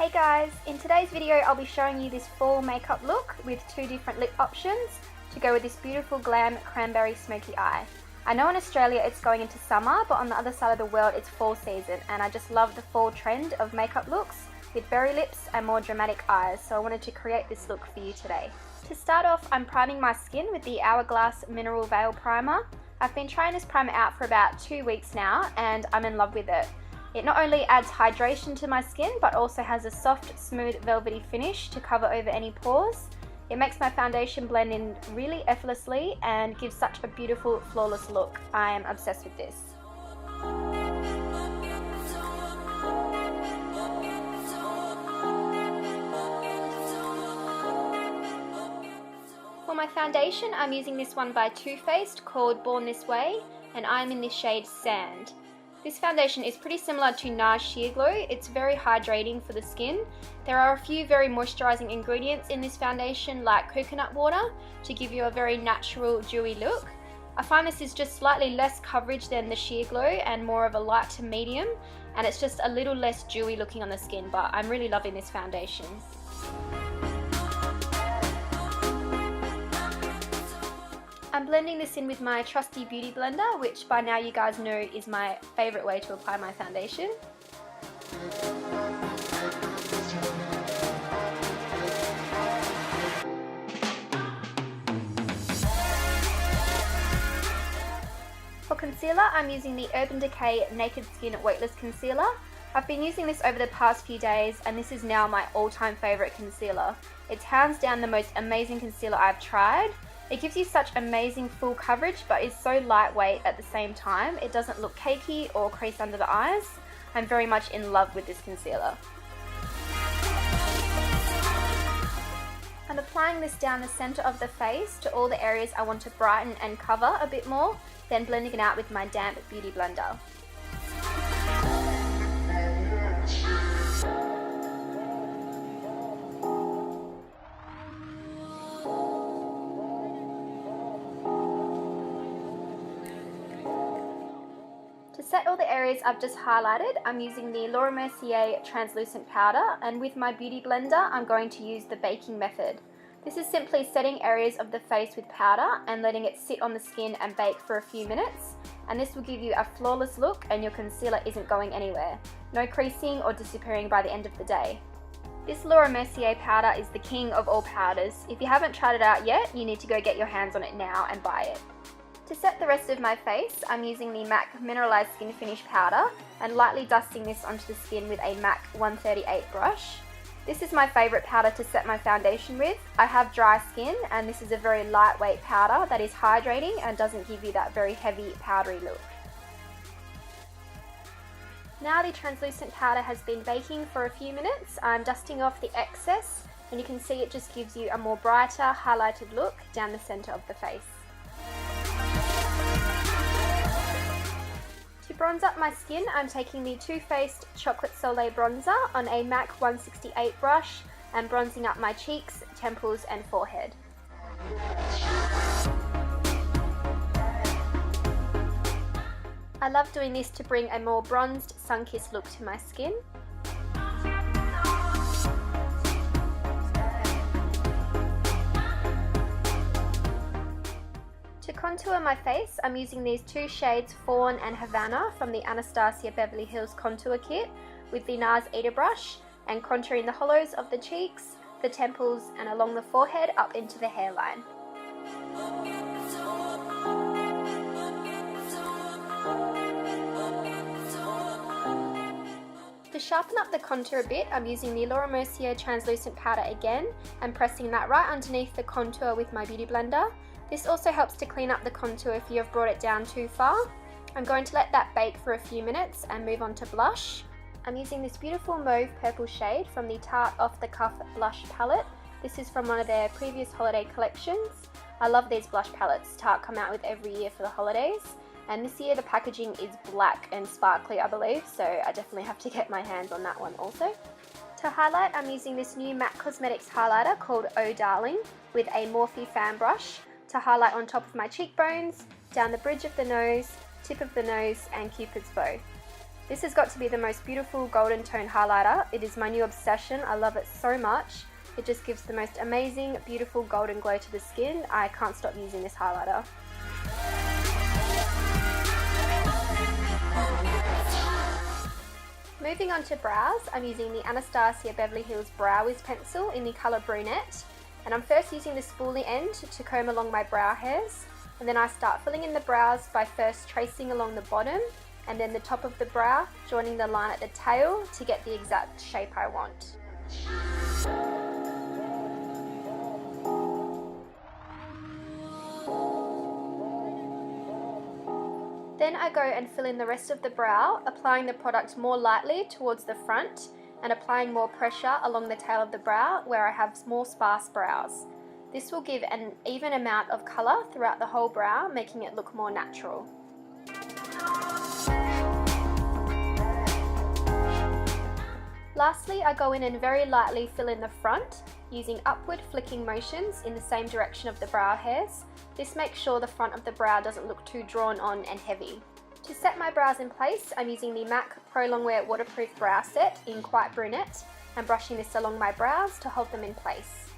Hey guys, in today's video I'll be showing you this fall makeup look with two different lip options to go with this beautiful glam cranberry smoky eye. I know in Australia it's going into summer, but on the other side of the world it's fall season, and I just love the fall trend of makeup looks with berry lips and more dramatic eyes, so I wanted to create this look for you today. To start off, I'm priming my skin with the Hourglass Mineral Veil Primer. I've been trying this primer out for about 2 weeks now and I'm in love with it. It not only adds hydration to my skin, but also has a soft, smooth, velvety finish to cover over any pores. It makes my foundation blend in really effortlessly and gives such a beautiful, flawless look. I am obsessed with this. For my foundation, I'm using this one by Too Faced called Born This Way, and I'm in the shade Sand. This foundation is pretty similar to NARS Sheer Glow. It's very hydrating for the skin. There are a few very moisturizing ingredients in this foundation like coconut water to give you a very natural dewy look. I find this is just slightly less coverage than the Sheer Glow and more of a light to medium, and it's just a little less dewy looking on the skin, but I'm really loving this foundation. I'm blending this in with my trusty beauty blender, which by now you guys know is my favourite way to apply my foundation. For concealer, I'm using the Urban Decay Naked Skin Weightless Concealer. I've been using this over the past few days and this is now my all-time favourite concealer. It's hands down the most amazing concealer I've tried. It gives you such amazing full coverage but is so lightweight at the same time. It doesn't look cakey or crease under the eyes. I'm very much in love with this concealer. I'm applying this down the centre of the face to all the areas I want to brighten and cover a bit more, then blending it out with my damp beauty blender. To set all the areas I've just highlighted, I'm using the MERCIER translucent powder, and with my beauty blender I'm going to use the baking method. This is simply setting areas of the face with powder and letting it sit on the skin and bake for a few minutes, and this will give you a flawless look and your concealer isn't going anywhere. No creasing or disappearing by the end of the day. This MERCIER powder is the king of all powders. If you haven't tried it out yet, you need to go get your hands on it now and buy it. To set the rest of my face, I'm using the MAC MINERALIZE Skin Finish powder and lightly dusting this onto the skin with a MAC 138 brush. This is my favourite powder to set my foundation with. I have dry skin and this is a very lightweight powder that is hydrating and doesn't give you that very heavy powdery look. Now the translucent powder has been baking for a few minutes, I'm dusting off the excess and you can see it just gives you a more brighter, highlighted look down the centre of the face. To bronze up my skin, I'm taking the Too Faced Chocolate Soleil bronzer on a MAC 168 brush and bronzing up my cheeks, temples and forehead. I love doing this to bring a more bronzed, sun-kissed look to my skin. To contour my face, I'm using these two shades Fawn and Havana from the Anastasia Beverly Hills Contour Kit with the NARS Eater brush and contouring the hollows of the cheeks, the temples and along the forehead up into the hairline. To sharpen up the contour a bit, I'm using the MERCIER translucent powder again and pressing that right underneath the contour with my beauty blender. This also helps to clean up the contour if you have brought it down too far. I'm going to let that bake for a few minutes and move on to blush. I'm using this beautiful mauve purple shade from the Tarte Off the Cuff blush palette. This is from one of their previous holiday collections. I love these blush palettes Tarte come out with every year for the holidays. And this year the packaging is black and sparkly, I believe, so I definitely have to get my hands on that one also. To highlight, I'm using this new MAC Cosmetics highlighter called Oh Darling with a Morphe fan brush to highlight on top of my cheekbones, down the bridge of the nose, tip of the nose and Cupid's bow. This has got to be the most beautiful golden tone highlighter. It is my new obsession. I love it so much. It just gives the most amazing, beautiful golden glow to the skin. I can't stop using this highlighter. Moving on to brows, I'm using the Anastasia Beverly Hills Brow Wiz pencil in the colour Brunette. And I'm first using the spoolie end to comb along my brow hairs. And then I start filling in the brows by first tracing along the bottom and then the top of the brow, joining the line at the tail to get the exact shape I want. Then I go and fill in the rest of the brow, applying the product more lightly towards the front and applying more pressure along the tail of the brow where I have more sparse brows. This will give an even amount of colour throughout the whole brow, making it look more natural. Lastly, I go in and very lightly fill in the front, using upward flicking motions in the same direction of the brow hairs. This makes sure the front of the brow doesn't look too drawn on and heavy. To set my brows in place, I'm using the MAC Prolongwear Waterproof Brow Set in Quite Brunette and brushing this along my brows to hold them in place.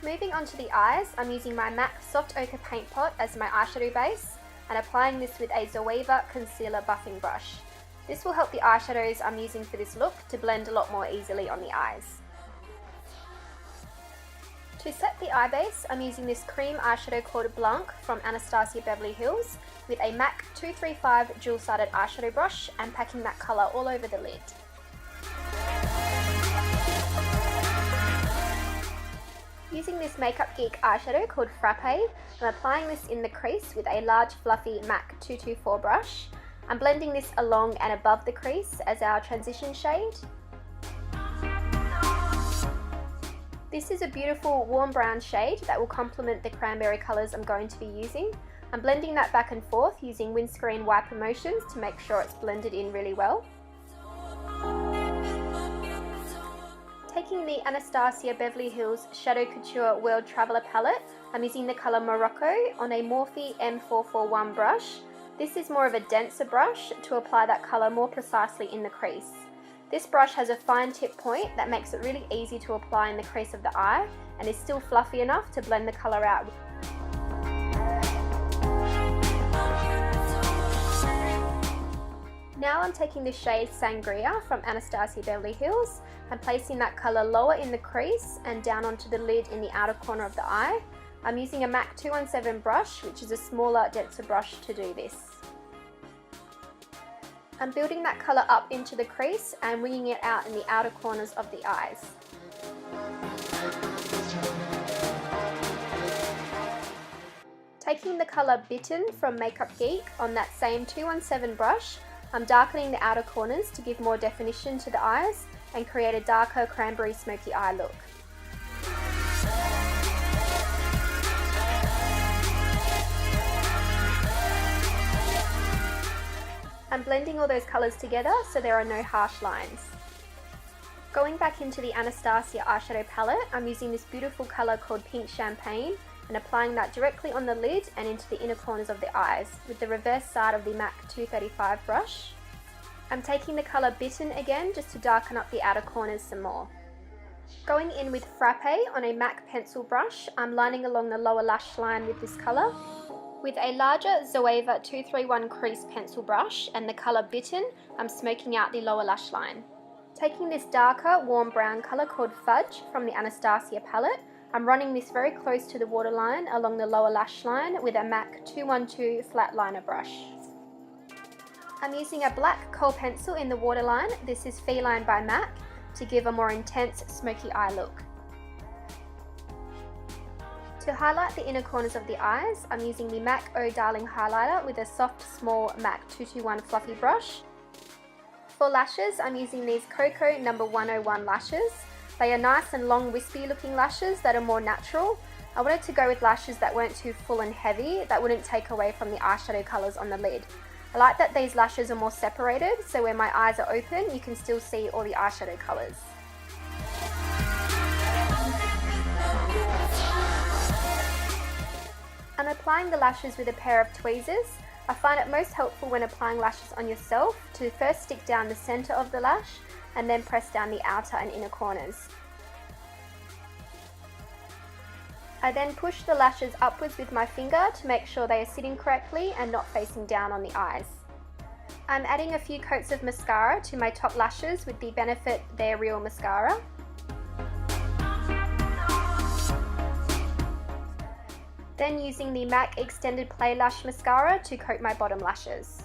Moving on to the eyes, I'm using my MAC Soft Ochre Paint Pot as my eyeshadow base and applying this with a Zoeva Concealer Buffing Brush. This will help the eyeshadows I'm using for this look to blend a lot more easily on the eyes. To set the eye base, I'm using this cream eyeshadow called BLANC from Anastasia Beverly Hills with a MAC 235 dual-sided eyeshadow brush and packing that colour all over the lid. Using this Makeup Geek eyeshadow called FRAPPE, I'm applying this in the crease with a large fluffy MAC 224 brush. I'm blending this along and above the crease as our transition shade. This is a beautiful warm brown shade that will complement the cranberry colours I'm going to be using. I'm blending that back and forth using windscreen wiper motions to make sure it's blended in really well. Taking the Anastasia Beverly Hills Shadow Couture World Traveller palette, I'm using the colour Morocco on a Morphe M441 brush. This is more of a denser brush to apply that colour more precisely in the crease. This brush has a fine tip point that makes it really easy to apply in the crease of the eye and is still fluffy enough to blend the colour out. Now I'm taking the shade Sangria from Anastasia Beverly Hills and placing that colour lower in the crease and down onto the lid in the outer corner of the eye. I'm using a MAC 217 brush, which is a smaller, denser brush to do this. I'm building that colour up into the crease and winging it out in the outer corners of the eyes. Taking the colour Bitten from Makeup Geek on that same 217 brush, I'm darkening the outer corners to give more definition to the eyes and create a darker cranberry smoky eye look. I'm blending all those colours together so there are no harsh lines. Going back into the Anastasia eyeshadow palette, I'm using this beautiful colour called Pink Champagne and applying that directly on the lid and into the inner corners of the eyes with the reverse side of the MAC 235 brush. I'm taking the colour Bitten again just to darken up the outer corners some more. Going in with Frappe on a MAC pencil brush, I'm lining along the lower lash line with this colour. With a larger Zoeva 231 crease pencil brush and the colour Bitten, I'm smoking out the lower lash line. Taking this darker warm brown colour called Fudge from the Anastasia palette, I'm running this very close to the waterline along the lower lash line with a MAC 212 flat liner brush. I'm using a black kohl pencil in the waterline, this is Feline by MAC, to give a more intense smoky eye look. To highlight the inner corners of the eyes, I'm using the MAC Oh Darling highlighter with a soft, small MAC 221 fluffy brush. For lashes, I'm using these COKO No. 101 lashes. They are nice and long, wispy looking lashes that are more natural. I wanted to go with lashes that weren't too full and heavy, that wouldn't take away from the eyeshadow colours on the lid. I like that these lashes are more separated, so when my eyes are open, you can still see all the eyeshadow colours. I'm applying the lashes with a pair of tweezers. I find it most helpful when applying lashes on yourself to first stick down the centre of the lash and then press down the outer and inner corners. I then push the lashes upwards with my finger to make sure they are sitting correctly and not facing down on the eyes. I'm adding a few coats of mascara to my top lashes with the Benefit They're Real mascara. Then using the MAC Extended Play Lash Mascara to coat my bottom lashes.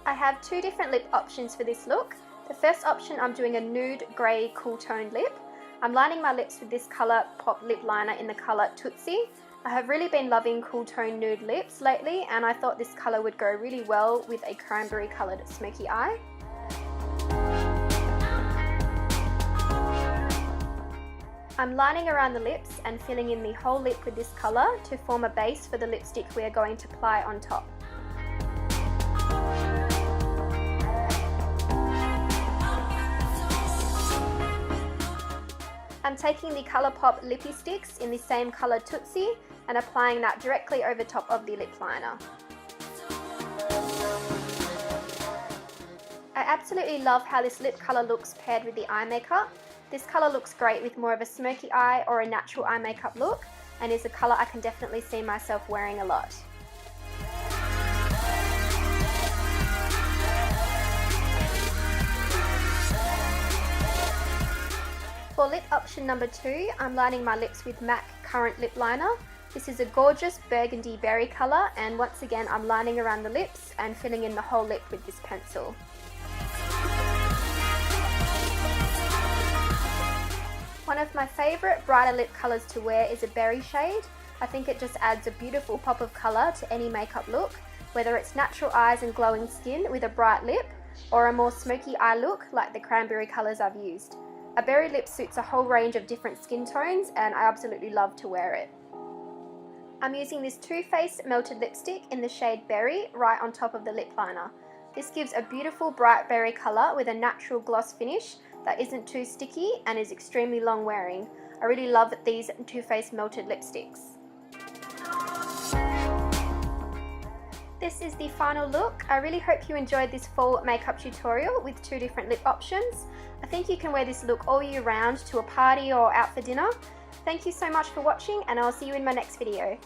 I have two different lip options for this look. The first option, I'm doing a nude grey cool toned lip. I'm lining my lips with this COLOURPOP lip liner in the colour Tootsie. I have really been loving cool tone nude lips lately, and I thought this colour would go really well with a cranberry coloured smoky eye. I'm lining around the lips and filling in the whole lip with this colour to form a base for the lipstick we are going to apply on top. I'm taking the COLOURPOP Lippy Sticks in the same colour Tootsie and applying that directly over top of the lip liner. I absolutely love how this lip colour looks paired with the eye makeup. This colour looks great with more of a smoky eye or a natural eye makeup look, and is a colour I can definitely see myself wearing a lot. For lip option number 2, I'm lining my lips with MAC Current Lip Liner. This is a gorgeous burgundy berry colour, and once again I'm lining around the lips and filling in the whole lip with this pencil. One of my favourite brighter lip colours to wear is a berry shade. I think it just adds a beautiful pop of colour to any makeup look, whether it's natural eyes and glowing skin with a bright lip, or a more smoky eye look like the cranberry colours I've used. A berry lip suits a whole range of different skin tones, and I absolutely love to wear it. I'm using this Too Faced melted lipstick in the shade Berry right on top of the lip liner. This gives a beautiful bright berry colour with a natural gloss finish that isn't too sticky and is extremely long wearing. I really love these Too Faced melted lipsticks. This is the final look. I really hope you enjoyed this fall makeup tutorial with two different lip options. I think you can wear this look all year round to a party or out for dinner. Thank you so much for watching, and I'll see you in my next video.